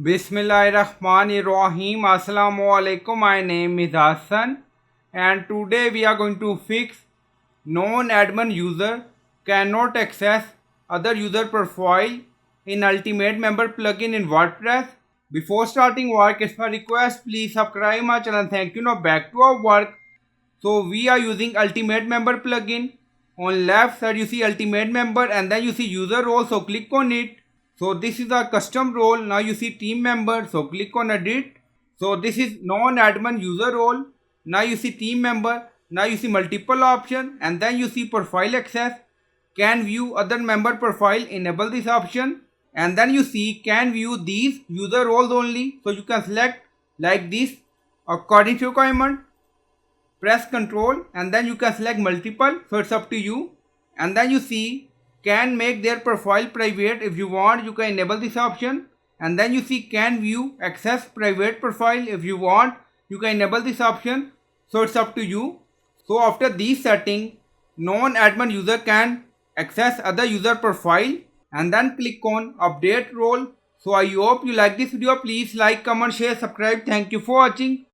Bismillahirrahmanirrahim. Assalamu alaikum. My name is Hassan and today we are going to fix non-admin user cannot access other user profile in Ultimate Member plugin in WordPress. Before starting work, it's my request, please subscribe my channel. Thank you. Now back to our work. So we are using Ultimate Member plugin. On left side you see Ultimate Member and then you see user role, so click on it. So this is our custom role. Now you see team member, so click on edit. So this is non-admin user role. Now you see team member. Now you see multiple option and then you see profile access. Can view other member profile, enable this option. And then you see can view these user roles only. So you can select like this according to requirement. Press Ctrl and then you can select multiple, so it's up to you. And then you see can make their profile private. If you want, you can enable this option. And then you see can view access private profile. If you want, you can enable this option, so it's up to you. So after these setting, non-admin user can access other user profile and then click on update role. So I hope you like this video. Please like, comment, share, subscribe. Thank you for watching.